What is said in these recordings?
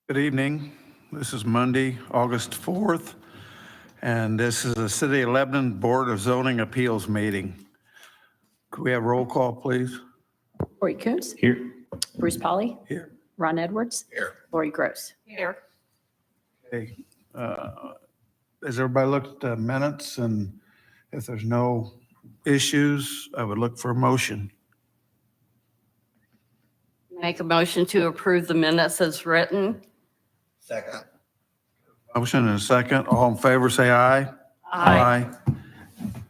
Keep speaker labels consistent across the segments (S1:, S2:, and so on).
S1: Good evening. This is Monday, August 4th, and this is the City of Lebanon Board of Zoning Appeals meeting. Could we have roll call, please?
S2: Corey Coons.
S3: Here.
S2: Bruce Polly.
S1: Here.
S2: Ron Edwards.
S1: Here.
S2: Lori Gross. Here.
S1: Okay. Has everybody looked at the minutes? And if there's no issues, I would look for a motion.
S4: Make a motion to approve the minutes as written.
S3: Second.
S1: Motion and a second. All in favor, say aye. Aye.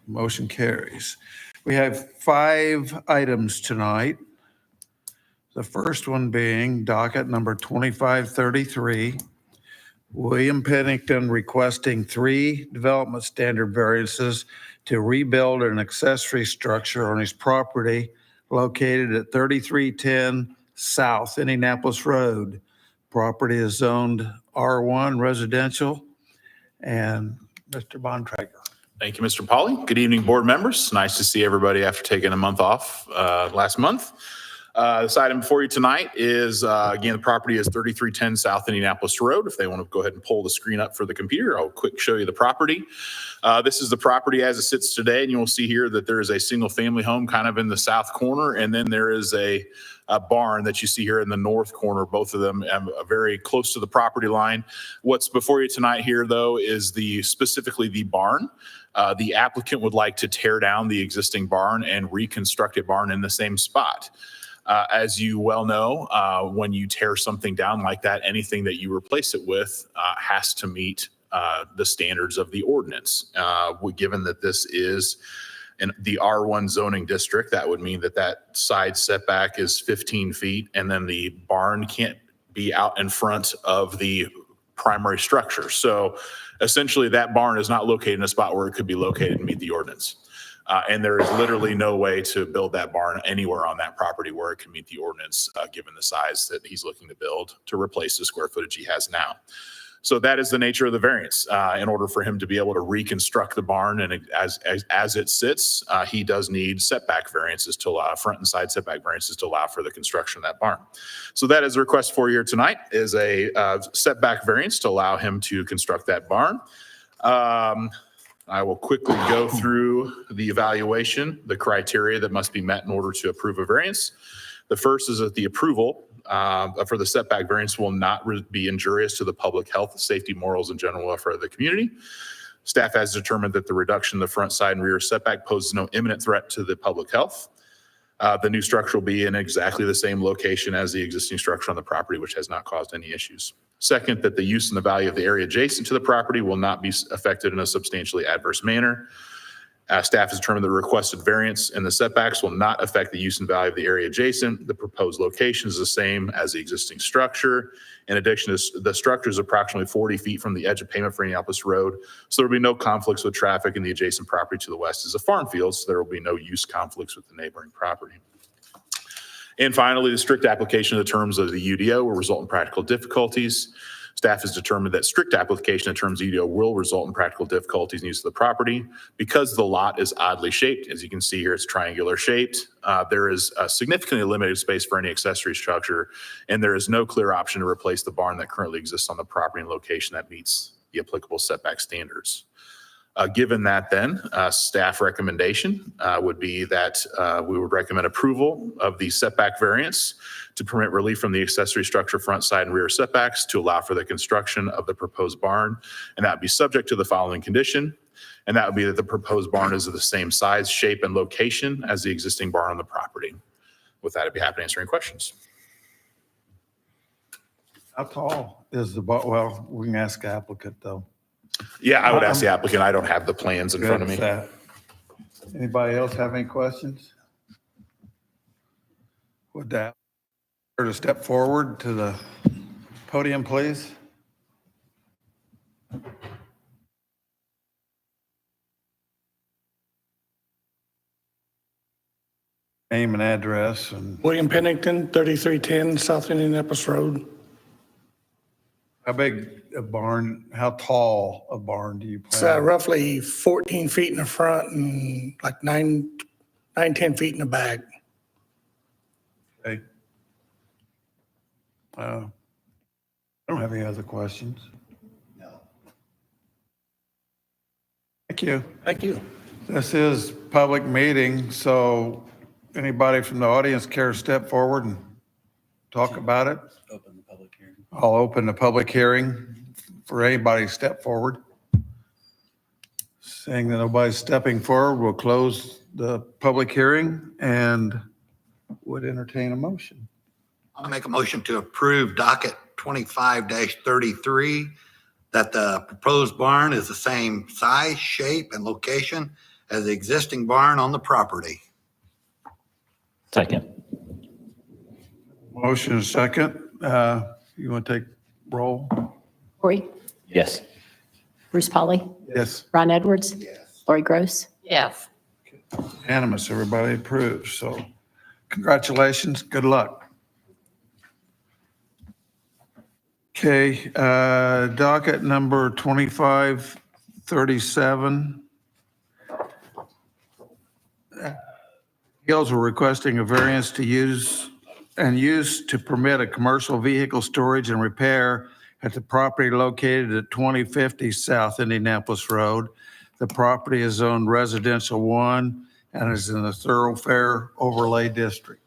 S1: Motion carries. We have 5 items tonight. The first one being docket number 2533, William Pennington requesting 3 development standard variances to rebuild an accessory structure on his property located at 3310 South Indianapolis Road. Property is zoned R1 residential. And Mr. Bontrager.
S5: Thank you, Mr. Polly. Good evening, board members. Nice to see everybody after taking a month off last month. This item before you tonight is, again, the property is 3310 South Indianapolis Road. If they want to go ahead and pull the screen up for the computer, I'll quick show you the property. This is the property as it sits today, and you will see here that there is a single family home kind of in the south corner, and then there is a barn that you see here in the north corner. Both of them very close to the property line. What's before you tonight here, though, is specifically the barn. The applicant would like to tear down the existing barn and reconstruct a barn in the same spot. As you well know, when you tear something down like that, anything that you replace it with has to meet the standards of the ordinance. Given that this is in the R1 zoning district, that would mean that side setback is 15 feet, and then the barn can't be out in front of the primary structure. So essentially, that barn is not located in a spot where it could be located and meet the ordinance. And there is literally no way to build that barn anywhere on that property where it can meet the ordinance, given the size that he's looking to build to replace the square footage he has now. So that is the nature of the variance. In order for him to be able to reconstruct the barn and as it sits, he does need setback variances to allow front and side setback variances to allow for the construction of that barn. So that is a request for you tonight, is a setback variance to allow him to construct that barn. I will quickly go through the evaluation, the criteria that must be met in order to approve a variance. The first is that the approval for the setback variance will not be injurious to the public health, safety, morals, and general welfare of the community. Staff has determined that the reduction in the front, side, and rear setback poses no imminent threat to the public health. The new structure will be in exactly the same location as the existing structure on the property, which has not caused any issues. Second, that the use and the value of the area adjacent to the property will not be affected in a substantially adverse manner. Staff has determined the requested variance and the setbacks will not affect the use and value of the area adjacent. The proposed location is the same as the existing structure. In addition, the structure is approximately 40 feet from the edge of pavement for Indianapolis Road, so there will be no conflicts with traffic, and the adjacent property to the west is a farm field, so there will be no use conflicts with the neighboring property. And finally, the strict application of the terms of the UDO will result in practical difficulties. Staff has determined that strict application of terms of UDO will result in practical difficulties in use of the property. Because the lot is oddly shaped, as you can see here, it's triangular shaped. There is a significantly limited space for any accessory structure, and there is no clear option to replace the barn that currently exists on the property and location that meets the applicable setback standards. Given that then, staff recommendation would be that we would recommend approval of the setback variance to permit relief from the accessory structure front, side, and rear setbacks to allow for the construction of the proposed barn. And that would be subject to the following condition. And that would be that the proposed barn is of the same size, shape, and location as the existing barn on the property. With that, I'd be happy to answer any questions.
S1: How tall is the barn? Well, we can ask the applicant, though.
S5: Yeah, I would ask the applicant. I don't have the plans in front of me.
S1: Good with that. Anybody else have any questions? Would that to step forward to the podium, please? Name and address. And
S6: William Pennington, 3310 South Indianapolis Road.
S1: how big a barn, how tall a barn do you
S6: It's
S1: plan?
S6: roughly 14 feet in the front and like 10 feet in the back.
S1: Okay. I don't have any other questions. No. Thank you.
S6: Thank you.
S1: This is public meeting, so anybody from the audience care to step forward and talk about it?
S3: Open the public hearing.
S1: I'll open the public hearing for anybody to step forward. Seeing that nobody's stepping forward, we'll close the public hearing and would entertain a motion.
S7: I'll make a motion to approve docket 25-33, that the proposed barn is the same size, shape, and location as the existing barn on the property.
S3: Second.
S1: Motion is second. You want to take roll?
S2: Corey?
S3: Yes.
S2: Bruce Polly?
S1: Yes.
S2: Ron Edwards?
S7: Yes.
S2: Lori Gross?
S4: Yes.
S1: Unanimous, everybody approves. So congratulations, good luck. Okay, docket number 2537. Hills were requesting a variance to use to permit a commercial vehicle storage and repair at the property located at 2050 South Indianapolis Road. The property is zoned residential 1 and is in the thoroughfare overlay district.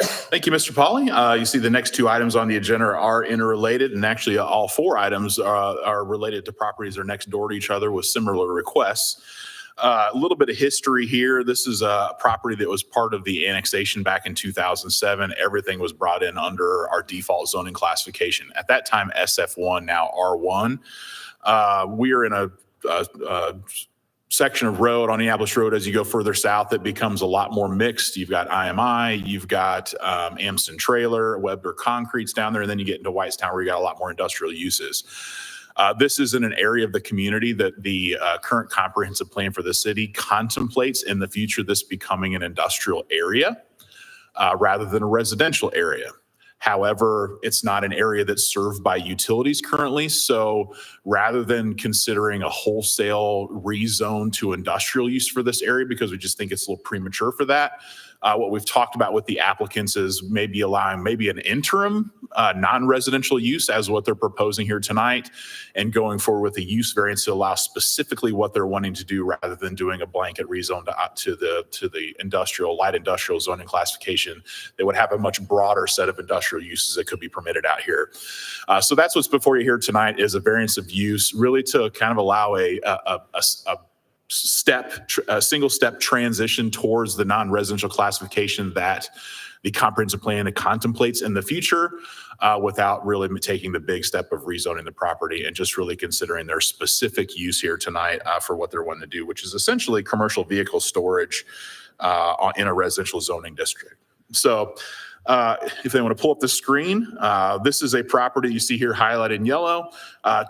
S5: Thank you, Mr. Pauly. You see the next two items on the agenda are interrelated, and actually all four items are related to properties that are next door to each other with similar requests. A little bit of history here. This is a property that was part of the annexation back in 2007. Everything was brought in under our default zoning classification. At that time, SF1, now R1. We are in a section of road on Indianapolis Road. As you go further south, it becomes a lot more mixed. You've got IMI, you've got Amston Trailer, Weber Concrete's down there, and then you get into Whitestown where you got a lot more industrial uses. This is in an area of the community that the current comprehensive plan for the city contemplates in the future this becoming an industrial area rather than a residential area. However, it's not an area that's served by utilities currently. So rather than considering a wholesale rezone to industrial use for this area, because we just think it's a little premature for that, what we've talked about with the applicants is maybe allowing maybe an interim non-residential use as what they're proposing here tonight, and going forward with a use variance to allow specifically what they're wanting to do rather than doing a blanket rezone to the industrial, light industrial zoning classification. They would have a much broader set of industrial uses that could be permitted out here. So that's what's before you here tonight, is a variance of use, really to kind of allow a single step transition towards the non-residential classification that the comprehensive plan contemplates in the future, without really taking the big step of rezoning the property and just really considering their specific use here tonight for what they're wanting to do, which is essentially commercial vehicle storage in a residential zoning district. So if they want to pull up the screen, this is a property you see here highlighted in yellow.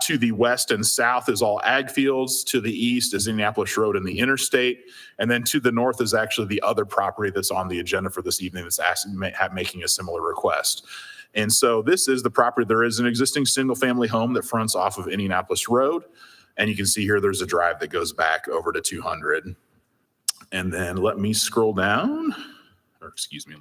S5: To the west and south is all ag fields. To the east is Indianapolis Road and the interstate. And then to the north is actually the other property that's on the agenda for this evening that's making a similar request. And so this is the property. There is an existing single family home that fronts off of Indianapolis Road. And you can see here there's a drive that goes back over to 200. And then let me scroll down, or excuse me,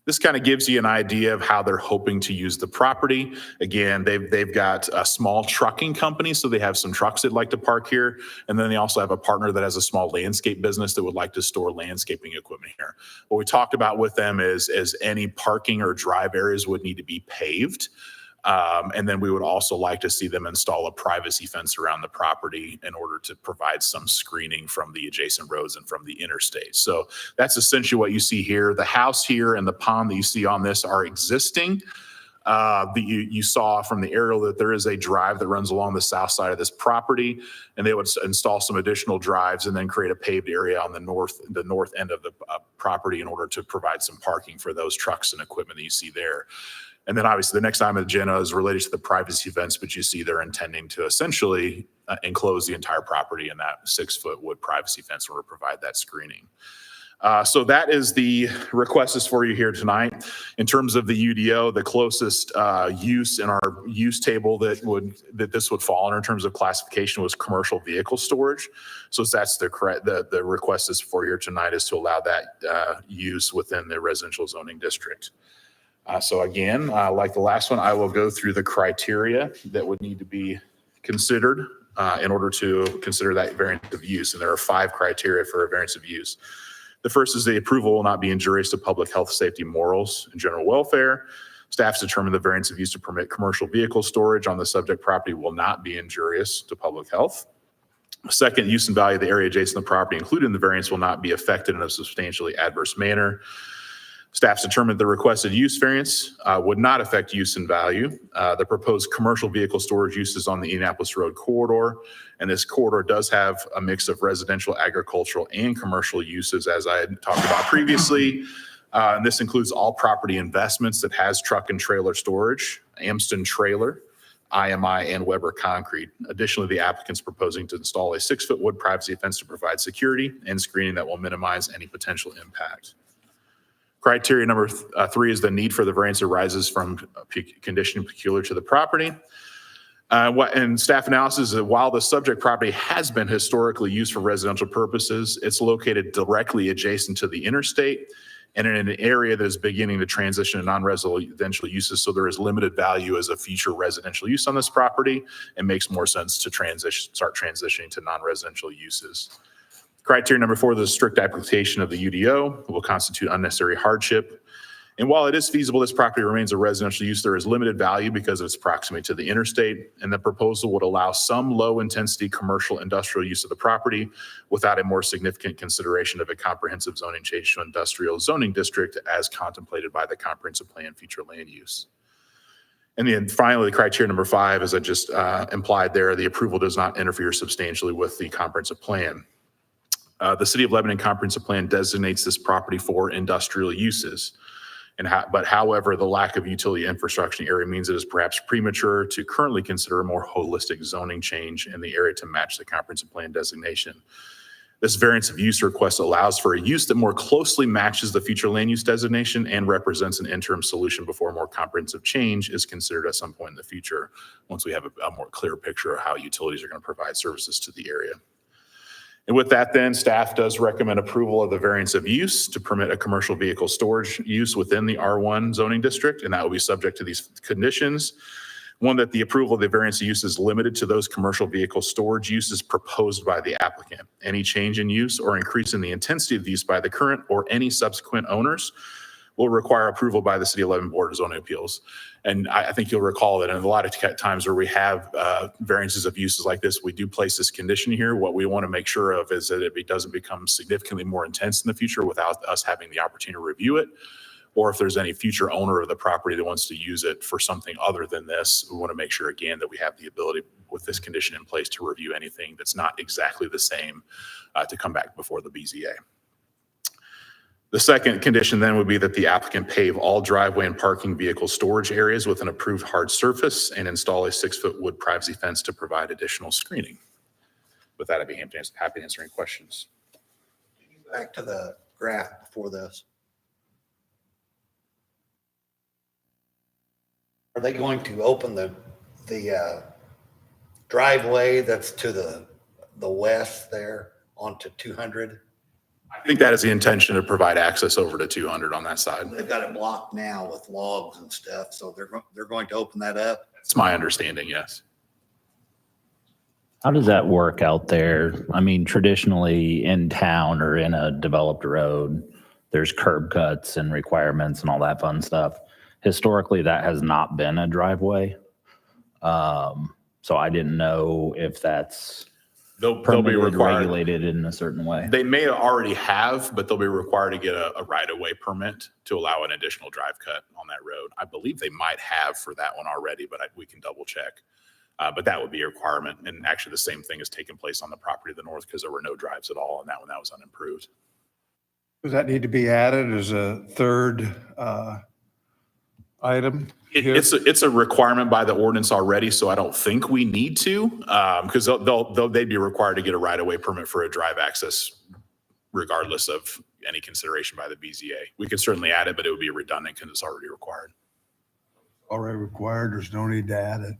S5: this kind of gives you an idea of how they're hoping to use the property. Again, they've got a small trucking company, so they have some trucks they'd like to park here. And then they also have a partner that has a small landscape business that would like to store landscaping equipment here. What we talked about with them is any parking or drive areas would need to be paved. And then we would also like to see them install a privacy fence around the property in order to provide some screening from the adjacent roads and from the interstate. So that's essentially what you see here. The house here and the pond that you see on this are existing. You saw from the aerial that there is a drive that runs along the south side of this property, and they would install some additional drives and then create a paved area on the north end of the property in order to provide some parking for those trucks and equipment that you see there. And then obviously the next item on the agenda is related to the privacy fence, but you see they're intending to essentially enclose the entire property in that 6-foot wood privacy fence in order to provide that screening. So that is the request is for you here tonight. In terms of the UDO, the closest use in our use table that this would fall under in terms of classification was commercial vehicle storage. So that's the request is for you tonight, is to allow that use within the residential zoning district. So again, like the last one, I will go through the criteria that would need to be considered in order to consider that variance of use. And there are 5 criteria for a variance of use. The first is the approval will not be injurious to public health, safety, morals, and general welfare. Staff's determined the variance of use to permit commercial vehicle storage on the subject property will not be injurious to public health. Second, use and value of the area adjacent to the property, including the variance, will not be affected in a substantially adverse manner. Staff's determined the requested use variance would not affect use and value. The proposed commercial vehicle storage uses on the Indianapolis Road corridor, and this corridor does have a mix of residential, agricultural, and commercial uses, as I had talked about previously. And this includes all property investments that has truck and trailer storage, Amston Trailer, IMI, and Weber Concrete. Additionally, the applicant's proposing to install a 6-foot wood privacy fence to provide security and screening that will minimize any potential impact. Criteria number 3 is the need for the variance arises from a condition peculiar to the property. And staff analysis is that while the subject property has been historically used for residential purposes, it's located directly adjacent to the interstate and in an area that is beginning to transition to non-residential uses. So there is limited value as a future residential use on this property and makes more sense to start transitioning to non-residential uses. Criteria number 4, the strict application of the UDO will constitute unnecessary hardship. And while it is feasible this property remains a residential use, there is limited value because of its proximity to the interstate, and the proposal would allow some low-intensity commercial industrial use of the property without a more significant consideration of a comprehensive zoning change to industrial zoning district as contemplated by the comprehensive plan future land use. And then finally, criteria number 5, as I just implied there, the approval does not interfere substantially with the comprehensive plan. The City of Lebanon Comprehensive Plan designates this property for industrial uses. But however, the lack of utility infrastructure in the area means it is perhaps premature to currently consider a more holistic zoning change in the area to match the comprehensive plan designation. This variance of use request allows for a use that more closely matches the future land use designation and represents an interim solution before a more comprehensive change is considered at some point in the future, once we have a more clear picture of how utilities are going to provide services to the area. And with that, then, staff does recommend approval of the variance of use to permit a commercial vehicle storage use within the R1 zoning district, and that will be subject to these conditions. One, that the approval of the variance of use is limited to those commercial vehicle storage uses proposed by the applicant. Any change in use or increase in the intensity of use by the current or any subsequent owners will require approval by the City of Lebanon Board of Zoning Appeals. And I think you'll recall that in a lot of times where we have variances of uses like this, we do place this condition here. What we want to make sure of is that it doesn't become significantly more intense in the future without us having the opportunity to review it. Or if there's any future owner of the property that wants to use it for something other than this, we want to make sure, again, that we have the ability with this condition in place to review anything that's not exactly the same to come back before the BZA. The second condition then would be that the applicant pave all driveway and parking vehicle storage areas with an approved hard surface and install a 6-foot wood privacy fence to provide additional screening. With that, I'd be happy to answer any questions.
S7: Back to the graph before this. Are they going to open the driveway that's to the west there onto 200?
S5: I think that is the intention to provide access over to 200 on that side.
S7: They've got it blocked now with logs and stuff, so they're going to open that up.
S5: It's my understanding, yes.
S3: How does that work out there? I mean, traditionally in town or in a developed road, there's curb cuts and requirements and all that fun stuff. Historically, that has not been a driveway. So I didn't know if that's
S5: They'll be
S3: permitted,
S5: required.
S3: regulated in a certain way.
S5: They may already have, but they'll be required to get a right-of-way permit to allow an additional drive cut on that road. I believe they might have for that one already, but we can double check. But that would be a requirement. And actually the same thing has taken place on the property to the north because there were no drives at all on that one. That was unimproved.
S1: Does that need to be added as a third item? here?
S5: It's a requirement by the ordinance already, so I don't think we need to, because they'd be required to get a right-of-way permit for a drive access regardless of any consideration by the BZA. We could certainly add it, but it would be redundant because it's already required.
S1: Already required, there's no need to add it.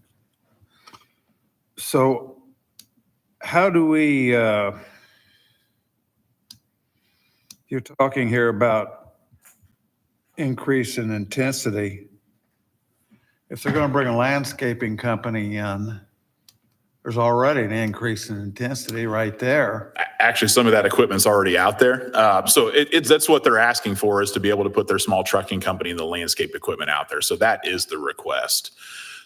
S1: So how do we, you're talking here about increase in intensity, if they're going to bring a landscaping company in, there's already an increase in intensity right there.
S5: Actually, some of that equipment's already out there. So that's what they're asking for, is to be able to put their small trucking company and the landscape equipment out there. So that is the request.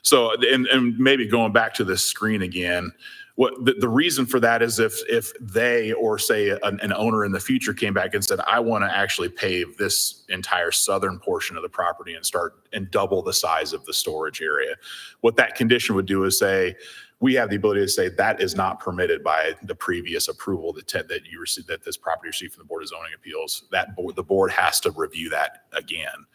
S5: So, and maybe going back to this screen again, what the reason for that is if they, or say an owner in the future, came back and said, I want to actually pave this entire southern portion of the property and double the size of the storage area. What that condition would do is say, we have the ability to say that is not permitted by the previous approval that you received, that this property received from the Board of Zoning Appeals. The board has to review that again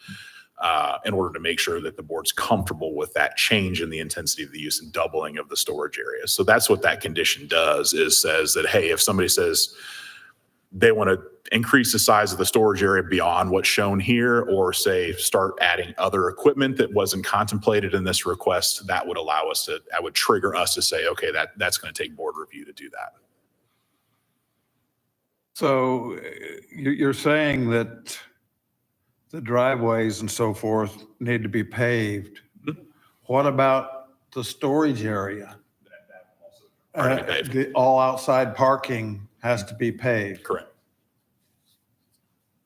S5: in order to make sure that the board's comfortable with that change in the intensity of the use and doubling of the storage area. So that's what that condition does, is says that, hey, if somebody says they want to increase the size of the storage area beyond what's shown here, or say start adding other equipment that wasn't contemplated in this request, that would allow us to, that would trigger us to say, okay, that's going to take board review to do that.
S1: So you're saying that the driveways and so forth need to be paved. What about the storage area?
S5: Already paved.
S1: All outside parking has to be paved.
S5: Correct.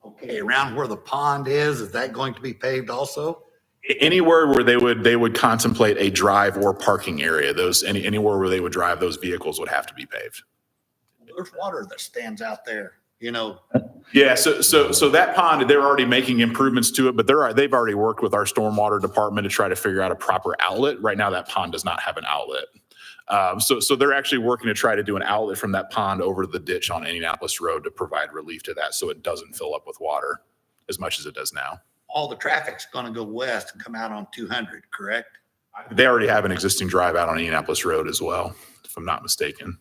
S7: Okay, around where the pond is that going to be paved also?
S5: Anywhere where they would contemplate a drive or parking area, anywhere where they would drive, those vehicles would have to be paved.
S7: There's water that stands out there, you know.
S5: Yeah, so that pond, they're already making improvements to it, but they've already worked with our stormwater department to try to figure out a proper outlet. Right now, that pond does not have an outlet. So they're actually working to try to do an outlet from that pond over the ditch on Indianapolis Road to provide relief to that, so it doesn't fill up with water as much as it does now.
S7: All the traffic's going to go west and come out on 200, correct?
S5: They already have an existing drive out on Indianapolis Road as well, if I'm not mistaken.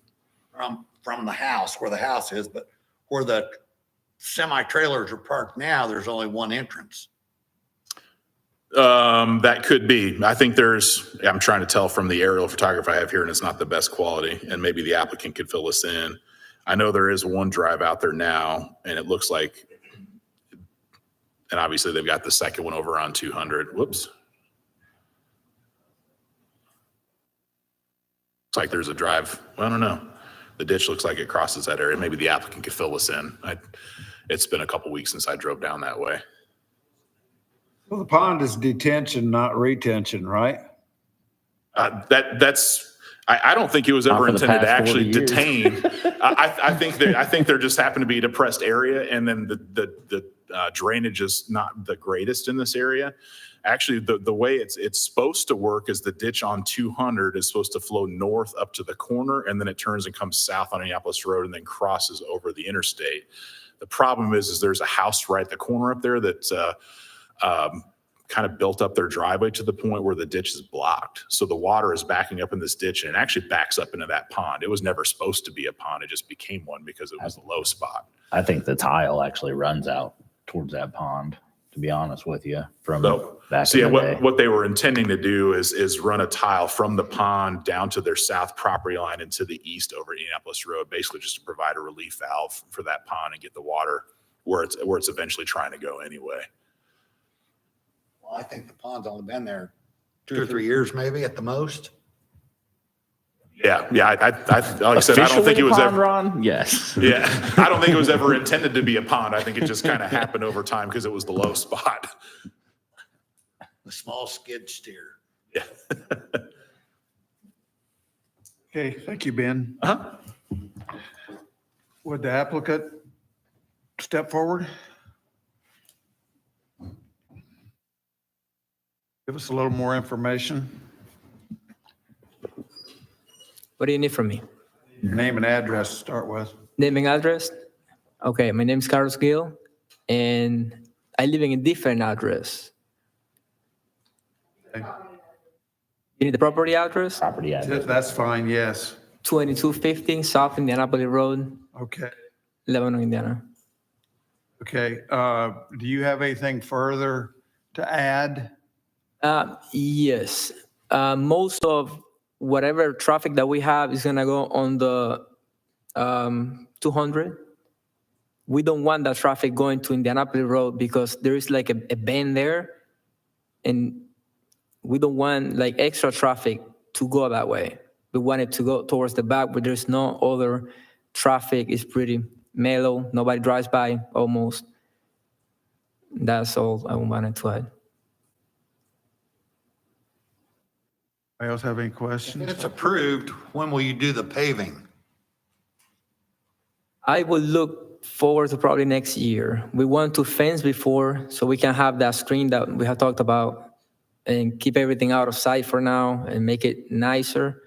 S7: From the house, where the house is, but where the semi-trailers are parked now, there's only one entrance.
S5: That could be. I think I'm trying to tell from the aerial photography I have here, and it's not the best quality, and maybe the applicant could fill us in. I know there is one drive out there now, and it looks like, and obviously they've got the second one over on 200. Whoops. Looks like there's a drive. Well, I don't know. The ditch looks like it crosses that area. Maybe the applicant could fill us in. It's been a couple weeks since I drove down that way.
S1: Well, the pond is detention, not retention, right?
S5: I don't think it was
S3: Not
S5: ever
S3: for the
S5: intended to
S3: past
S5: actually
S3: 40 years.
S5: detain. I think there just happened to be a depressed area, and then the drainage is not the greatest in this area. Actually, the way it's supposed to work is the ditch on 200 is supposed to flow north up to the corner, and then it turns and comes south on Indianapolis Road and then crosses over the interstate. The problem is there's a house right at the corner up there that kind of built up their driveway to the point where the ditch is blocked. So the water is backing up in this ditch, and it actually backs up into that pond. It was never supposed to be a pond. It just became one because it was a low spot.
S3: I think the tile actually runs out towards that pond, to be honest with you, from back
S5: So
S3: in
S5: yeah,
S3: the day.
S5: what they were intending to do is run a tile from the pond down to their south property line and to the east over Indianapolis Road, basically just to provide a relief valve for that pond and get the water where it's eventually trying to go anyway.
S7: Well, I think the pond's only been there 2 or 3 years, maybe at the most.
S5: Yeah. Like I said, I don't think it was
S3: Pond,
S5: ever.
S3: Ron? Yes.
S5: Yeah, I don't think it was ever intended to be a pond. I think it just kind of happened over time because it was the low spot.
S7: The small skid steer.
S5: Yeah.
S1: Okay, thank you, Ben.
S5: Uh-huh.
S1: Would the applicant step forward? Give us a little more information.
S8: What do you need from me?
S1: Your name and address to start with.
S8: Name and address? Okay, my name is Carlos Gil, and I live in a different address.
S1: Okay.
S8: You need the property address?
S3: Property address.
S1: That's fine, yes.
S8: 2250 South Indianapolis Road,
S1: Okay,
S8: Lebanon, Indiana.
S1: okay. Do you have anything further to add?
S8: Yes. Most of whatever traffic that we have is gonna go on the 200. we don't want that traffic going to Indianapolis Road because there is like a bend there, and we don't want like extra traffic to go that way. We want it to go towards the back where there's no other traffic. It's pretty mellow. Nobody drives by almost. That's all I wanted to add.
S1: Anybody else have any
S7: If
S1: questions?
S7: it's approved, when will you do the paving?
S8: I will look forward to probably next year. We want to fence before so we can have that screen that we have talked about and keep everything out of sight for now and make it nicer,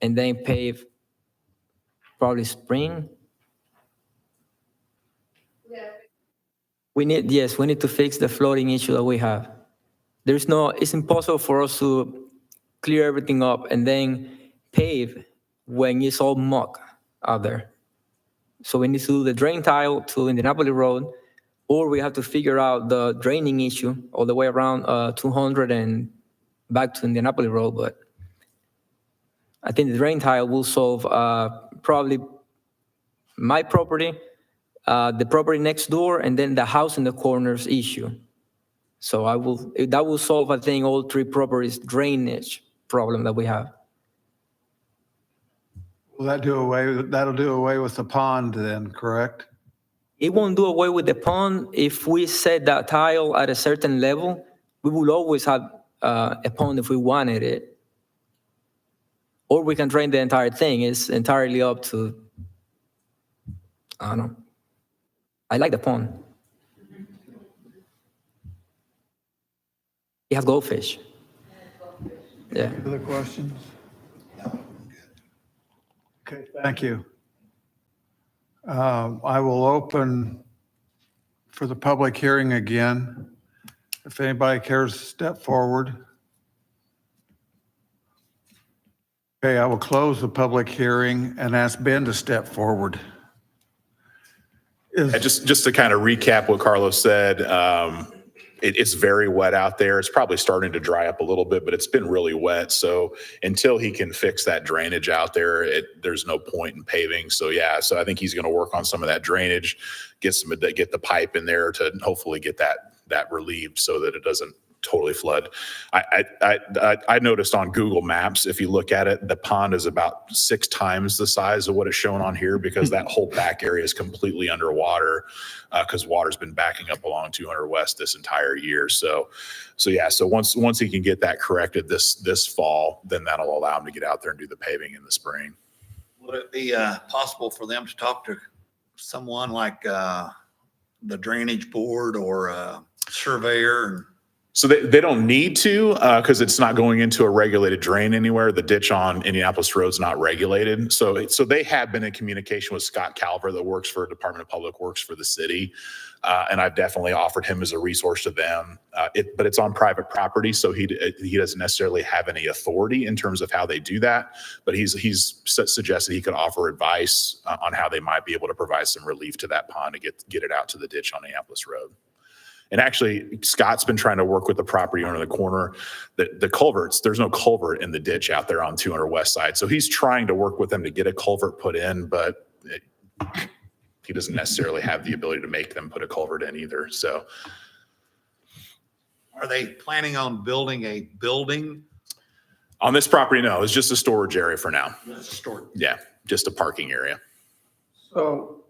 S8: and then pave probably spring. We need to fix the flooding issue that we have. It's impossible for us to clear everything up and then pave when it's all muck out there. So we need to do the drain tile to Indianapolis Road, or we have to figure out the draining issue all the way around 200 and back to Indianapolis Road. But I think the drain tile will solve probably my property, the property next door, and then the house in the corners issue. So that will solve, I think, all three properties drainage problem that we have.
S1: Will that'll do away with the pond then, correct?
S8: It won't do away with the pond. If we set that tile at a certain level, we will always have a pond if we wanted it. Or we can drain the entire thing. It's entirely up to, I don't know. I like the pond. It has goldfish. Yeah.
S1: Other questions? Okay, thank you. I will open for the public hearing again. If anybody cares to step forward. Okay, I will close the public hearing and ask Ben to step forward.
S5: Just to kind of recap what Carlos said, it's very wet out there. It's probably starting to dry up a little bit, but it's been really wet. So until he can fix that drainage out there, there's no point in paving. So I think he's going to work on some of that drainage, get the pipe in there to hopefully get that relieved so that it doesn't totally flood. I noticed on Google Maps, if you look at it, the pond is about 6 times the size of what it's shown on here because that whole back area is completely underwater because water's been backing up along 200 West this entire year. So once he can get that corrected this fall, then that'll allow him to get out there and do the paving in the spring.
S7: Would it be possible for them to talk to someone like the drainage board or a surveyor?
S5: So they don't need to because it's not going into a regulated drain anywhere. The ditch on Indianapolis Road is not regulated. So they have been in communication with Scott Calver that works for Department of Public Works for the city. And I've definitely offered him as a resource to them. But it's on private property, so he doesn't necessarily have any authority in terms of how they do that. But he's suggested he could offer advice on how they might be able to provide some relief to that pond to get it out to the ditch on Indianapolis Road. And actually, Scott's been trying to work with the property owner in the corner. The culverts, there's no culvert in the ditch out there on 200 West Side. So he's trying to work with them to get a culvert put in, but he doesn't necessarily have the ability to make them put a culvert in either. So
S7: Are they planning on building a building?
S5: on this property, no, it's just a storage area for now.
S7: Storage.
S5: Yeah, just a parking area.
S1: So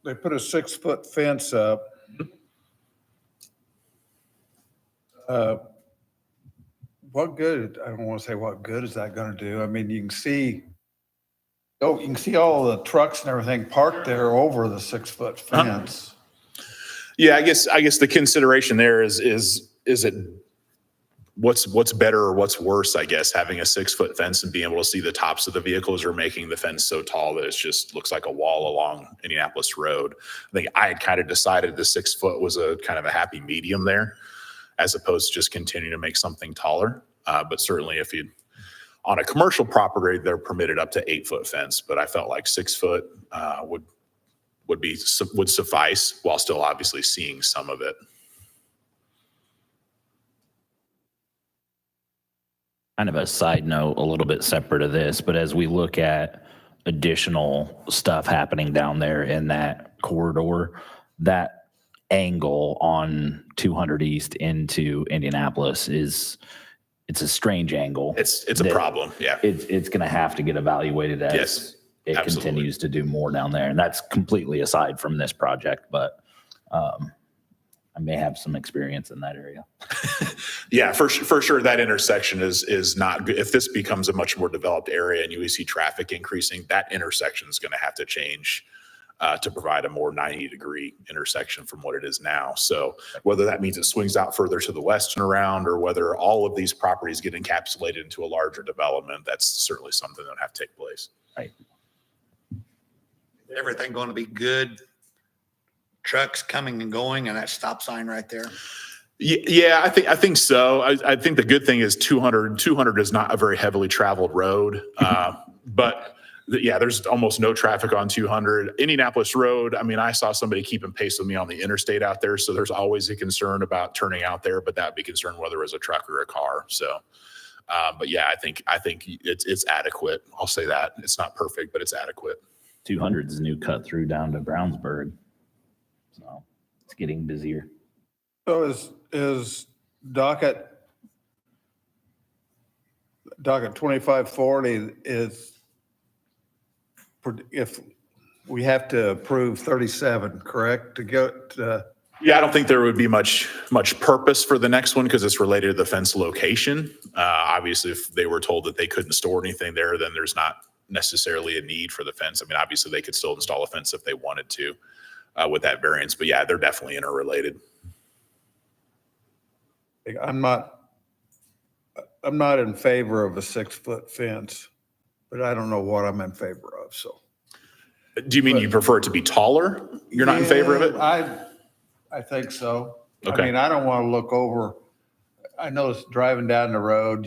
S1: they put a 6-foot fence up. What good, I don't want to say what good is that going to do? I mean, you can see all the trucks and everything parked there over the 6-foot fence.
S5: Yeah, I guess the consideration there is it what's better or what's worse, I guess, having a 6-foot fence and being able to see the tops of the vehicles or making the fence so tall that it just looks like a wall along Indianapolis Road. I think I had kind of decided the 6 foot was a kind of a happy medium there, as opposed to just continuing to make something taller. But certainly if you, on a commercial property, they're permitted up to 8-foot fence, but I felt like 6 foot would suffice while still obviously seeing some of it.
S3: Kind of a side note, a little bit separate of this, but as we look at additional stuff happening down there in that corridor, that angle on 200 East into Indianapolis it's a strange angle.
S5: It's a
S3: that
S5: problem. Yeah.
S3: It's going to have to get evaluated as
S5: Yes,
S3: it
S5: absolutely.
S3: continues to do more down there. And that's completely aside from this project, but I may have some experience in that area.
S5: Yeah, for sure, that intersection is not good. If this becomes a much more developed area and you see traffic increasing, that intersection is going to have to change to provide a more 90-degree intersection from what it is now. So whether that means it swings out further to the west and around, or whether all of these properties get encapsulated into a larger development, that's certainly something that would have to take place.
S3: Right.
S7: Everything going to be good? Trucks coming and going and that stop sign right there?
S5: Yeah, I think so. I think the good thing is 200 is not a very heavily traveled road. But yeah, there's almost no traffic on 200. Indianapolis Road, I mean, I saw somebody keeping pace with me on the interstate out there. So there's always a concern about turning out there, but that'd be concerned whether it was a truck or a car. So, but yeah, I think it's adequate. I'll say that. It's not perfect, but it's adequate.
S3: 200 is a new cut through down to Brownsburg. So it's getting busier.
S1: So is docket 2540 is, if we have to approve 37, correct, to go to?
S5: Yeah, I don't think there would be much purpose for the next one because it's related to the fence location. Obviously, if they were told that they couldn't store anything there, then there's not necessarily a need for the fence. I mean, obviously, they could still install a fence if they wanted to with that variance. But yeah, they're definitely interrelated.
S1: I'm not in favor of a 6-foot fence, but I don't know what I'm in favor of, so.
S5: Do you mean you prefer it to be taller? You're not in favor of it?
S1: I think so.
S5: Okay.
S1: I mean, I don't want to look over, I know it's driving down the road,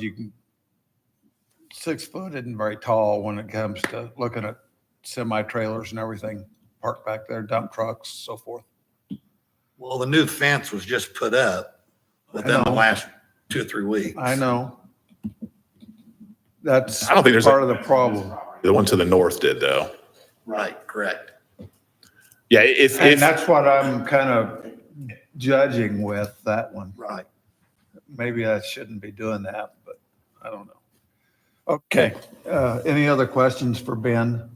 S1: 6 foot isn't very tall when it comes to looking at semi-trailers and everything parked back there, dump trucks, so forth.
S7: Well, the new fence was just put up within the last 2 or 3 weeks.
S1: I know. That's
S5: I don't think there's
S1: part of the problem.
S5: The one to the north did, though.
S7: Right, correct.
S5: Yeah,
S1: And that's what I'm kind of judging with that one.
S7: Right.
S1: Maybe I shouldn't be doing that, but I don't know. Okay, any other questions for Ben?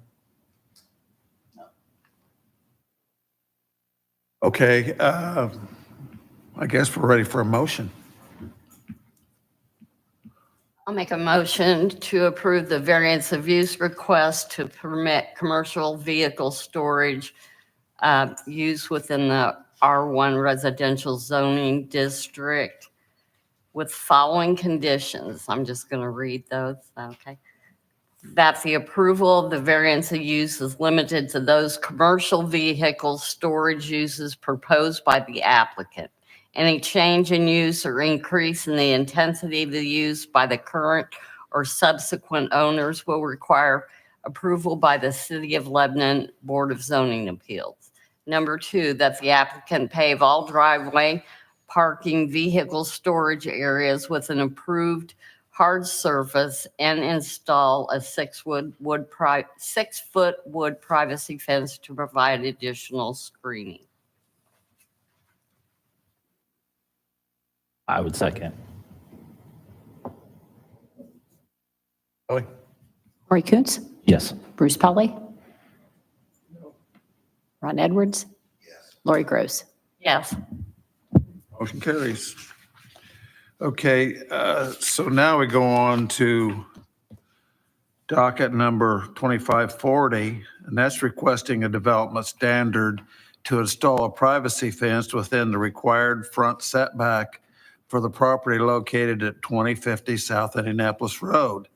S1: Okay, I guess we're ready for a motion.
S4: I'll make a motion to approve the variance of use request to permit commercial vehicle storage use within the R1 residential zoning district with following conditions. I'm just going to read those, okay? That the approval of the variance of use is limited to those commercial vehicle storage uses proposed by the applicant. Any change in use or increase in the intensity of the use by the current or subsequent owners will require approval by the City of Lebanon Board of Zoning Appeals. Number 2, that the applicant pave all driveway, parking, vehicle storage areas with an approved hard surface and install a 6-foot wood privacy fence to provide additional screening.
S3: I would second.
S2: Corey Koontz,
S3: Yes.
S2: Bruce Polly. Ron Edwards. Yes. Lori Gross.
S4: Yes.
S1: Motion carries. Okay, so now we go on to docket number 2540, and that's requesting a development standard to install a privacy fence within the required front setback for the property located at 2050 South Indianapolis Road.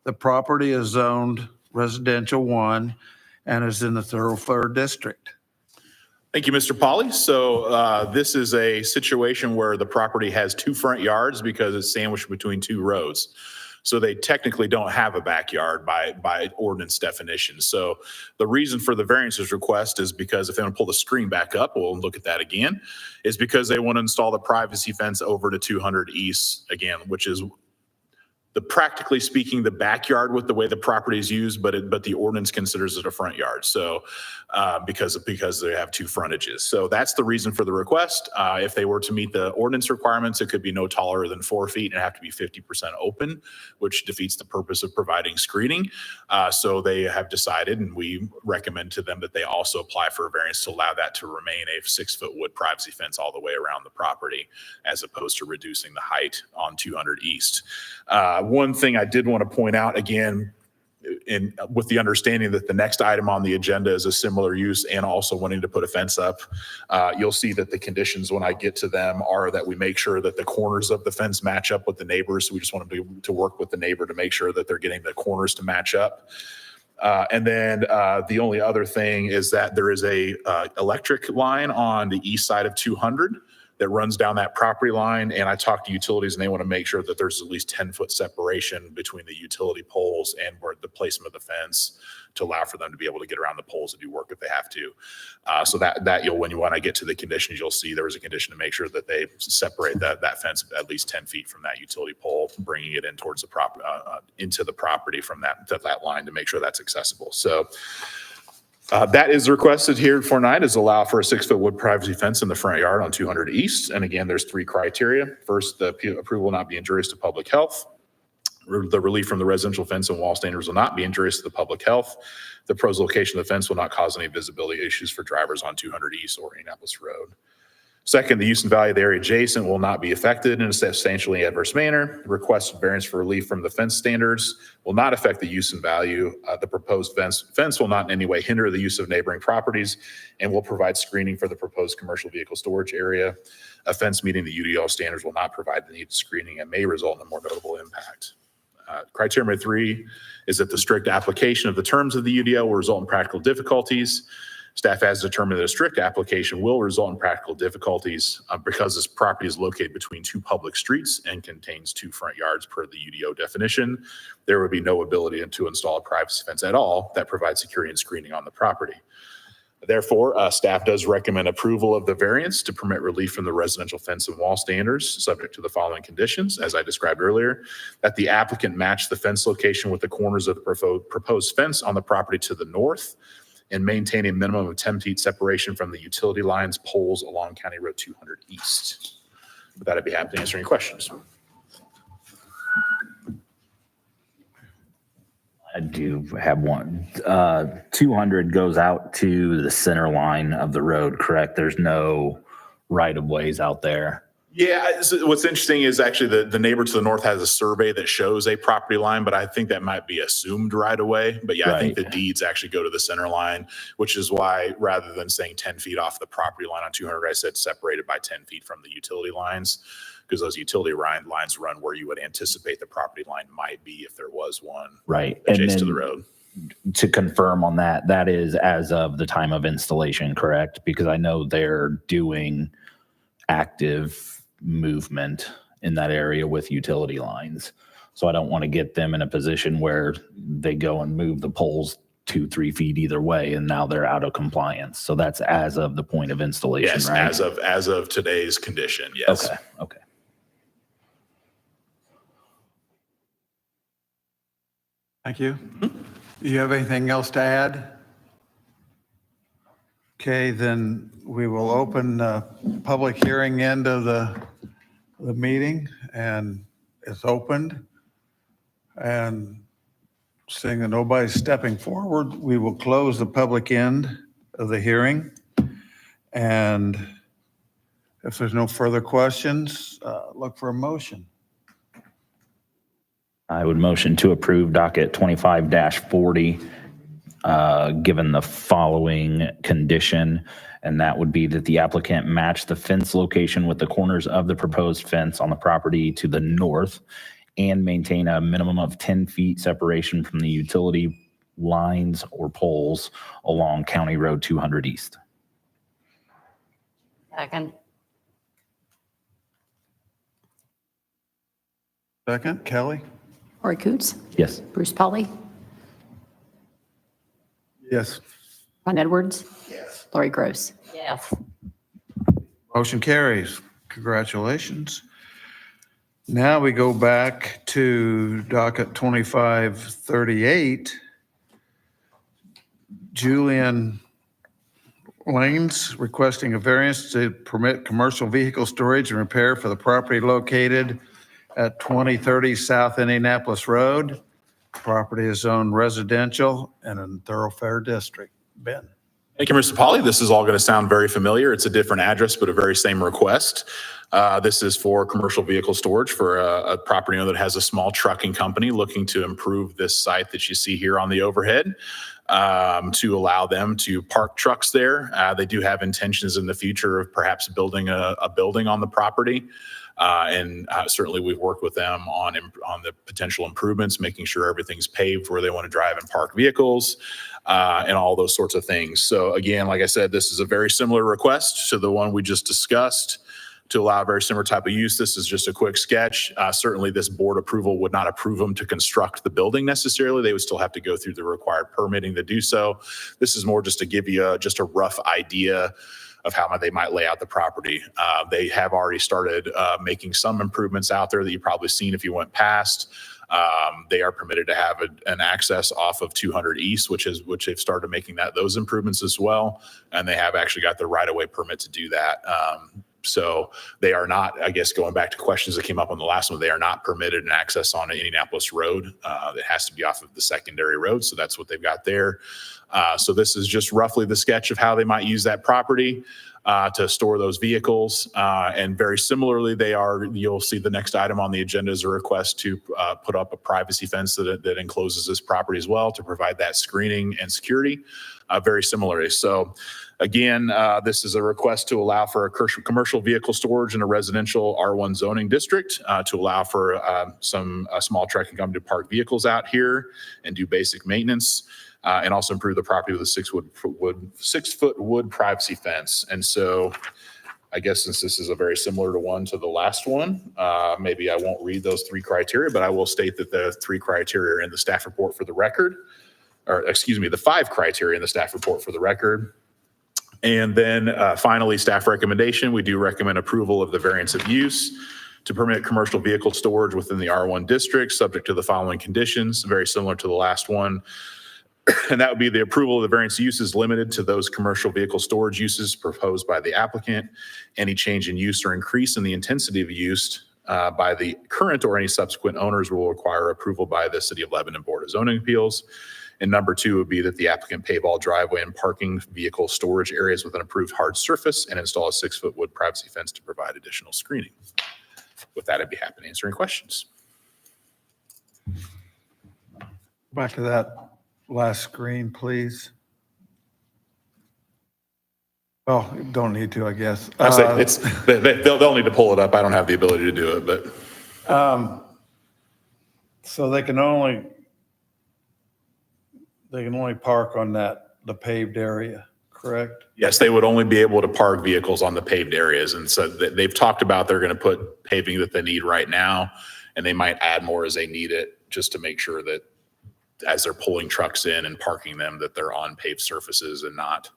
S1: The property is zoned residential 1 and is in the thoroughfare district.
S5: Thank you, Mr. Polly. So this is a situation where the property has 2 front yards because it's sandwiched between 2 roads. So they technically don't have a backyard by ordinance definition. So the reason for the variances request is because if they want to pull the screen back up, we'll look at that again, is because they want to install the privacy fence over to 200 East again, which is practically speaking, the backyard with the way the property is used, but the ordinance considers it a front yard. So because they have two frontages. So that's the reason for the request. If they were to meet the ordinance requirements, it could be no taller than 4 feet and have to be 50% open, which defeats the purpose of providing screening. So they have decided, and we recommend to them that they also apply for a variance to allow that to remain a 6-foot wood privacy fence all the way around the property, as opposed to reducing the height on 200 East. One thing I did want to point out again, with the understanding that the next item on the agenda is a similar use and also wanting to put a fence up, you'll see that the conditions when I get to them are that we make sure that the corners of the fence match up with the neighbors. So we just want them to work with the neighbor to make sure that they're getting the corners to match up. And then the only other thing is that there is a electric line on the east side of 200 that runs down that property line. And I talked to utilities and they want to make sure that there's at least 10-foot separation between the utility poles and where the placement of the fence to allow for them to be able to get around the poles and do work if they have to. So when I get to the conditions, you'll see there was a condition to make sure that they separate that fence at least 10 feet from that utility pole, bringing it in towards the into the property from that line to make sure that's accessible. So that is requested here for tonight, is allow for a 6-foot wood privacy fence in the front yard on 200 East. And again, there's 3 criteria. First, the approval will not be injurious to public health. The relief from the residential fence and wall standards will not be injurious to the public health. The proposed location of the fence will not cause any visibility issues for drivers on 200 East or Indianapolis Road. Second, the use and value of the area adjacent will not be affected in a substantially adverse manner. Requested variance for relief from the fence standards will not affect the use and value. The proposed fence will not in any way hinder the use of neighboring properties and will provide screening for the proposed commercial vehicle storage area. A fence meeting the UDO standards will not provide the needed screening and may result in a more notable impact. Criteria number 3 is that the strict application of the terms of the UDO will result in practical difficulties. Staff has determined that a strict application will result in practical difficulties because this property is located between 2 public streets and contains 2 front yards per the UDO definition. There would be no ability to install a privacy fence at all that provides security and screening on the property. Therefore, staff does recommend approval of the variance to permit relief from the residential fence and wall standards, subject to the following conditions, as I described earlier: that the applicant match the fence location with the corners of the proposed fence on the property to the north, and maintain a minimum of 10 feet separation from the utility lines poles along County Road 200 East. With that, I'd be happy to answer any questions.
S3: I do have one. 200 goes out to the center line of the road, correct? There's no right of ways out there.
S5: Yeah, what's interesting is actually the neighbor to the north has a survey that shows a property line, but I think that might be assumed right away. But yeah, I think the deeds actually go to the center line, which is why rather than saying 10 feet off the property line on 200, I said separated by 10 feet from the utility lines, because those utility lines run where you would anticipate the property line might be if there was one adjacent to the road.
S3: To confirm on that, that is as of the time of installation, correct? Because I know they're doing active movement in that area with utility lines. So I don't want to get them in a position where they go and move the poles 2-3 feet either way, and now they're out of compliance. So that's as of the point of installation,
S5: yes,
S3: right?
S5: As of today's condition, yes.
S3: Okay.
S1: Thank you. Do you have anything else to add? Okay, then we will open the public hearing end of the meeting, and it's opened. And seeing that nobody's stepping forward, we will close the public end of the hearing. And if there's no further questions, look for a motion.
S3: I would motion to approve docket 25-40, given the following condition, and that would be that the applicant match the fence location with the corners of the proposed fence on the property to the north and maintain a minimum of 10 feet separation from the utility lines or poles along County Road 200 East.
S4: Second.
S1: Second, Kelly?
S2: Lori Koontz,
S3: Yes.
S2: Bruce Polly,
S1: Yes.
S2: Ron Edwards. Yes. Lori Gross.
S4: Yes.
S1: Motion carries. Congratulations. Now we go back to docket 2538. Julian Lanes requesting a variance to permit commercial vehicle storage and repair for the property located at 2030 South Indianapolis Road. Property is zoned residential and in thoroughfare district. Ben.
S5: Thank you, Mr. Polly. This is all going to sound very familiar. It's a different address, but a very same request. This is for commercial vehicle storage for a property owner that has a small trucking company looking to improve this site that you see here on the overhead to allow them to park trucks there. They do have intentions in the future of perhaps building a building on the property. And certainly we've worked with them on the potential improvements, making sure everything's paved where they want to drive and park vehicles and all those sorts of things. So again, like I said, this is a very similar request to the one we just discussed to allow a very similar type of use. This is just a quick sketch. Certainly this board approval would not approve them to construct the building necessarily. They would still have to go through the required permitting to do so. This is more just to give you just a rough idea of how they might lay out the property. They have already started making some improvements out there that you've probably seen if you went past. They are permitted to have an access off of 200 East, which they've started making those improvements as well. And they have actually got the right-of-way permit to do that. So they are not, I guess, going back to questions that came up on the last one, they are not permitted an access on an Indianapolis road. It has to be off of the secondary road. So that's what they've got there. So this is just roughly the sketch of how they might use that property to store those vehicles. And very similarly, you'll see the next item on the agenda is a request to put up a privacy fence that encloses this property as well to provide that screening and security very similarly. So again, this is a request to allow for a commercial vehicle storage in a residential R1 zoning district to allow for a small trucking company to park vehicles out here and do basic maintenance. And also improve the property with a 6-foot wood privacy fence. And so I guess since this is a very similar to the last one, maybe I won't read those 3 criteria, but I will state that the 3 criteria are in the staff report for the record, or excuse me, the 5 criteria in the staff report for the record. And then finally, staff recommendation, we do recommend approval of the variance of use to permit commercial vehicle storage within the R1 district, subject to the following conditions, very similar to the last one. And that would be the approval of the variance uses limited to those commercial vehicle storage uses proposed by the applicant. Any change in use or increase in the intensity of use by the current or any subsequent owners will require approval by the City of Lebanon Board of Zoning Appeals. And number 2 would be that the applicant pave all driveway and parking vehicle storage areas with an approved hard surface and install a 6-foot wood privacy fence to provide additional screening. With that, I'd be happy to answer any questions.
S1: Back to that last screen, please. Oh, don't need to, I guess.
S5: I say they'll need to pull it up. I don't have the ability to do it, but
S1: So they can only park on the paved area, correct?
S5: yes, they would only be able to park vehicles on the paved areas. And so they've talked about they're going to put paving that they need right now, and they might add more as they need it, just to make sure that as they're pulling trucks in and parking them, that they're on paved surfaces and not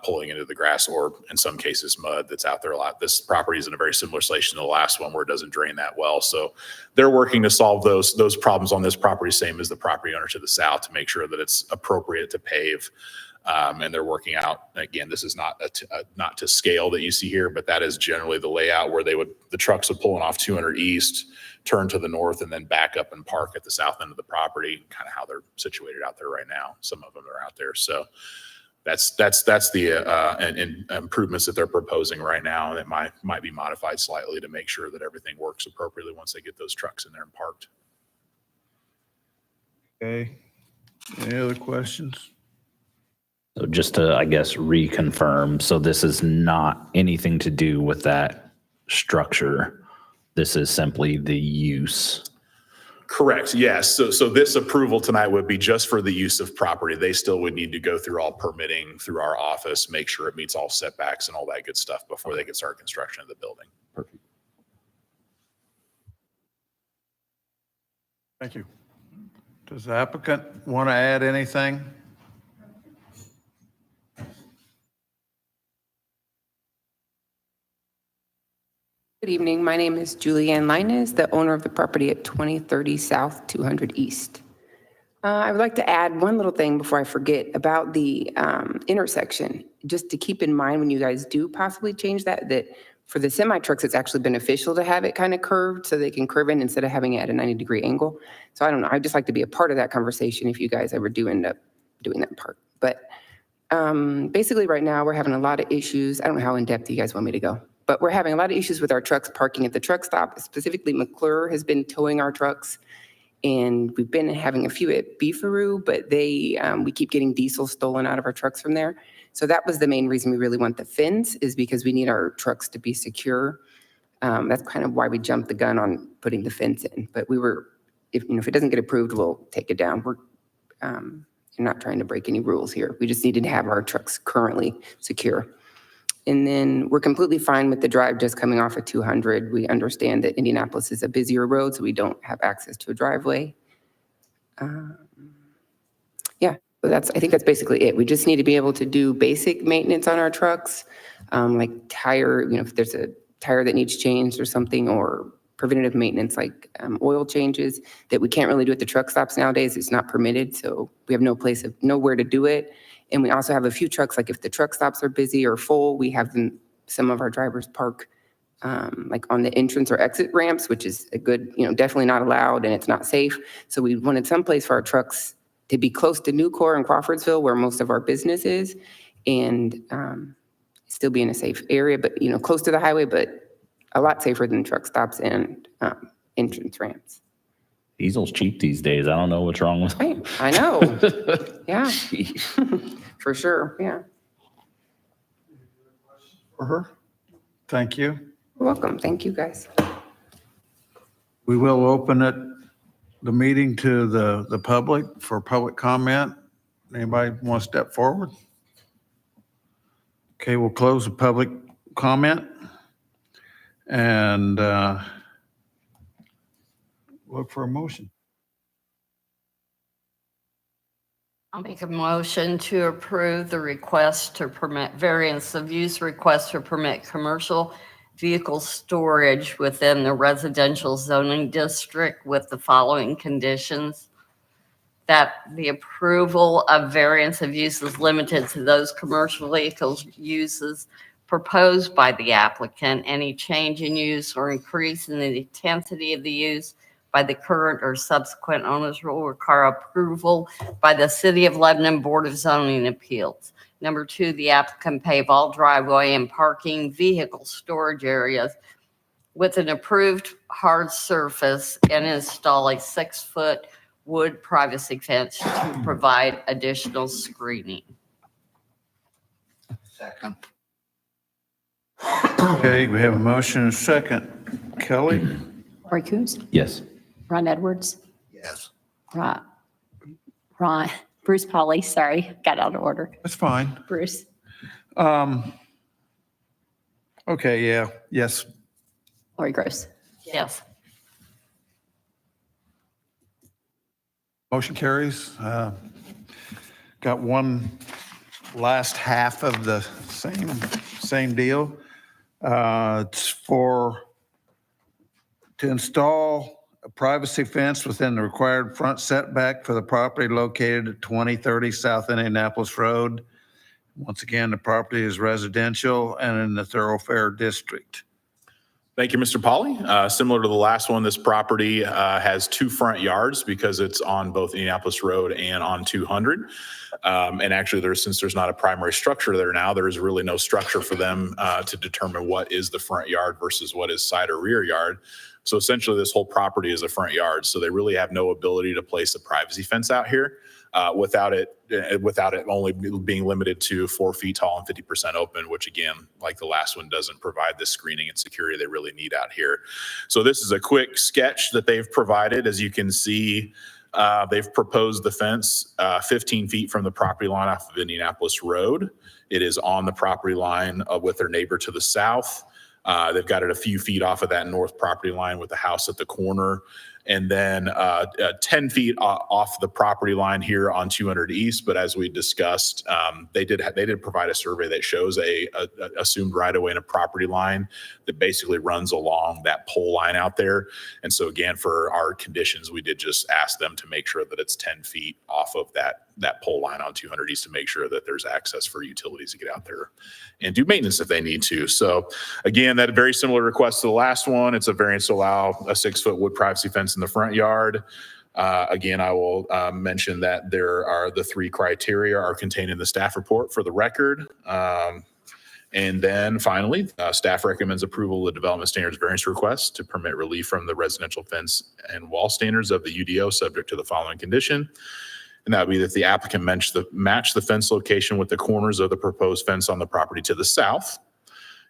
S5: pulling into the grass or in some cases mud that's out there a lot. This property is in a very similar situation to the last one where it doesn't drain that well. So they're working to solve those problems on this property, same as the property owner to the south, to make sure that it's appropriate to pave. And they're working out, again, this is not not to scale that you see here, but that is generally the layout where the trucks would pulling off 200 East, turn to the north, and then back up and park at the south end of the property, kind of how they're situated out there right now. Some of them are out there. So that's the improvements that they're proposing right now. That might be modified slightly to make sure that everything works appropriately once they get those trucks in there and parked.
S1: Okay. Any other questions?
S3: So just to, I guess, reconfirm, so this is not anything to do with that structure. This is simply the use.
S5: Correct. Yes. So this approval tonight would be just for the use of property. They still would need to go through all permitting through our office, make sure it meets all setbacks and all that good stuff before they can start construction of the building.
S3: Perfect.
S1: Thank you. Does the applicant want to add anything?
S9: Good evening. My name is Julianne Linus, the owner of the property at 2030 South, 200 East. I would like to add one little thing before I forget about the intersection, just to keep in mind when you guys do possibly change that for the semi trucks, it's actually beneficial to have it kind of curved so they can curve in instead of having it at a 90-degree angle. So I don't know. I'd just like to be a part of that conversation if you guys ever do end up doing that part. But basically right now we're having a lot of issues. I don't know how in depth you guys want me to go, but we're having a lot of issues with our trucks parking at the truck stop. Specifically, McClure has been towing our trucks. And we've been having a few at Beefaroo, but we keep getting diesel stolen out of our trucks from there. So that was the main reason we really want the fence, is because we need our trucks to be secure. That's kind of why we jumped the gun on putting the fence in. But if it doesn't get approved, we'll take it down. We're not trying to break any rules here. We just needed to have our trucks currently secure. And then we're completely fine with the drive just coming off of 200. We understand that Indianapolis is a busier road, so we don't have access to a driveway. Yeah, so I think that's basically it. We just need to be able to do basic maintenance on our trucks, like tire, if there's a tire that needs changed or something, or preventative maintenance like oil changes that we can't really do at the truck stops nowadays. It's not permitted, so we have nowhere to do it. And we also have a few trucks, like if the truck stops are busy or full, we have some of our drivers park like on the entrance or exit ramps, which is a good, definitely not allowed and it's not safe. So we wanted someplace for our trucks to be close to Nucor and Crawfordsville, where most of our business is, and still be in a safe area, but, close to the highway, but a lot safer than truck stops and entrance ramps.
S3: Diesel's cheap these days. I don't know what's wrong with
S9: Right, I know. Yeah, for sure, yeah.
S1: For her? Thank you.
S9: You're welcome. Thank you, guys.
S1: We will open the meeting to the public for public comment. Anybody want to step forward? Okay, we'll close the public comment and look for a motion.
S4: I'll make a motion to approve the request to permit variance of use request to permit commercial vehicle storage within the residential zoning district with the following conditions. That the approval of variance of use is limited to those commercial vehicles uses proposed by the applicant. Any change in use or increase in the intensity of the use by the current or subsequent owners will require approval by the City of Lebanon Board of Zoning Appeals. Number 2, the applicant pave all driveway and parking vehicle storage areas with an approved hard surface and install a 6-foot wood privacy fence to provide additional screening.
S7: Second.
S1: Okay, we have a motion and a second. Kelly?
S2: Lori Coons,
S3: Yes.
S2: Ron Edwards,
S7: Yes.
S2: Bruce Polly, sorry, got out of order.
S1: That's fine.
S2: Bruce,
S1: Okay, yeah, yes.
S2: Lori Gross.
S4: Yes.
S1: Motion carries. Got one last half of the same deal. It's to install a privacy fence within the required front setback for the property located at 2030 South Indianapolis Road. Once again, the property is residential and in the thoroughfare district.
S5: Thank you, Mr. Polly. Similar to the last one, this property has 2 front yards because it's on both Indianapolis Road and on 200. And actually, since there's not a primary structure there now, there is really no structure for them to determine what is the front yard versus what is side or rear yard. So essentially, this whole property is a front yard. So they really have no ability to place a privacy fence out here without it only being limited to 4 feet tall and 50% open, which again, like the last one, doesn't provide the screening and security they really need out here. So this is a quick sketch that they've provided. As you can see, they've proposed the fence 15 feet from the property line off of Indianapolis Road. It is on the property line with their neighbor to the south. They've got it a few feet off of that north property line with the house at the corner. and then 10 feet off the property line here on 200 East. But as we discussed, they did provide a survey that shows a assumed right of way and a property line that basically runs along that pole line out there. And so again, for our conditions, we did just ask them to make sure that it's 10 feet off of that pole line on 200 East to make sure that there's access for utilities to get out there and do maintenance if they need to. So again, that very similar request to the last one. It's a variance to allow a 6-foot wood privacy fence in the front yard. Again, I will mention that there are the 3 criteria are contained in the staff report for the record. And then finally, staff recommends approval of the development standards variance request to permit relief from the residential fence and wall standards of the UDO subject to the following condition. And that would be that the applicant match the fence location with the corners of the proposed fence on the property to the south,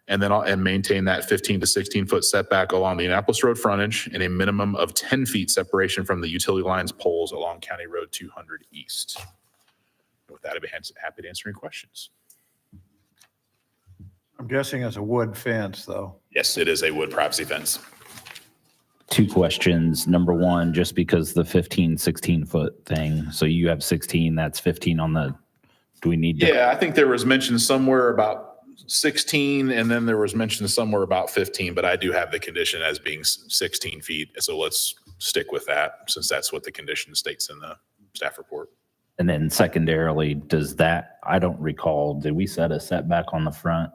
S5: and then maintain that 15 to 16 foot setback along the Annapolis Road frontage and a minimum of 10 feet separation from the utility lines poles along County Road 200 East. With that, I'd be happy to answer any questions.
S1: I'm guessing it's a wood fence, though.
S5: Yes, it is a wood privacy fence.
S3: 2 questions. Number 1, just because the 15, 16 foot thing. So you have 16, that's 15 on the, do we need to?
S5: Yeah, I think there was mention somewhere about 16, and then there was mention somewhere about 15, but I do have the condition as being 16 feet. So let's stick with that since that's what the condition states in the staff report.
S3: And then secondarily, does that, I don't recall, did we set a setback on the front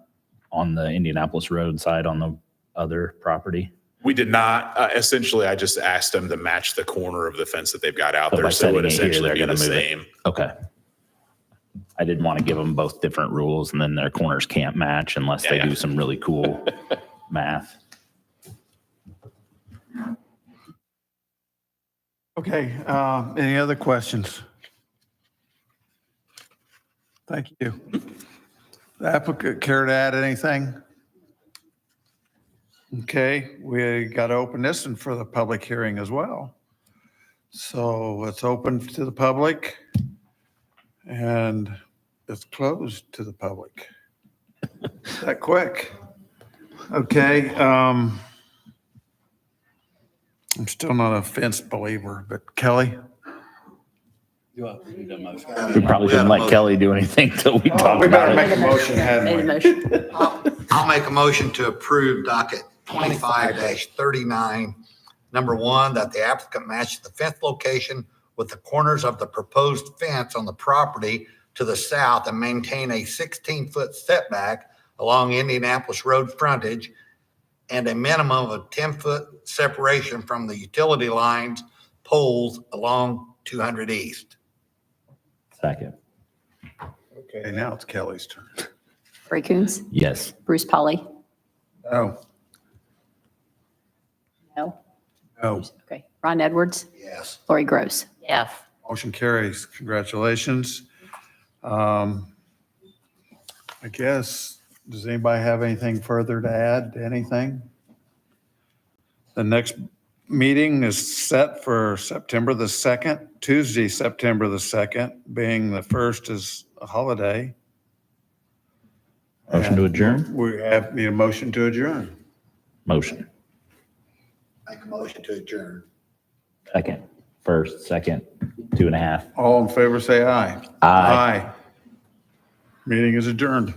S3: on the Indianapolis Road side on the other property?
S5: We did not. Essentially, I just asked them to match the corner of the fence that they've got out
S3: So
S5: there.
S3: by
S5: So it would
S3: setting it here,
S5: essentially
S3: they're
S5: be
S3: gonna
S5: the
S3: move it.
S5: same.
S3: Okay. I didn't want to give them both different rules and then their corners can't match unless they
S5: Yeah.
S3: do some really cool math.
S1: Okay, any other questions? Thank you. The applicant care to add anything? Okay, we got to open this one for the public hearing as well. So it's open to the public and it's closed to the public. That quick. Okay, I'm still not a fence believer, but Kelly?
S3: We probably shouldn't let Kelly do anything till we talk
S1: We better
S3: about
S1: make
S3: it.
S1: a motion, hadn't
S2: Made a
S1: we?
S2: motion.
S7: I'll make a motion to approve docket 25-39. Number 1, that the applicant match the fence location with the corners of the proposed fence on the property to the south and maintain a 16-foot setback along Indianapolis Road frontage and a minimum of 10-foot separation from the utility lines poles along 200 East.
S3: Second.
S1: Okay, now it's Kelly's turn.
S2: Lori Coons,
S3: Yes.
S2: Bruce Polly.
S1: Oh,
S2: No.
S1: no.
S2: Okay. Ron Edwards,
S7: Yes.
S2: Lori Gross.
S4: Yes.
S1: Motion carries. Congratulations. I guess, does anybody have anything further to add? Anything? The next meeting is set for September the 2nd, Tuesday, September the 2nd, being the 1st is a holiday.
S3: Motion to adjourn?
S1: We need a motion to adjourn.
S3: Motion.
S7: Make a motion to adjourn.
S3: Second. First, second, 2.5.
S1: All in favor, say aye.
S3: Aye.
S1: Meeting is adjourned.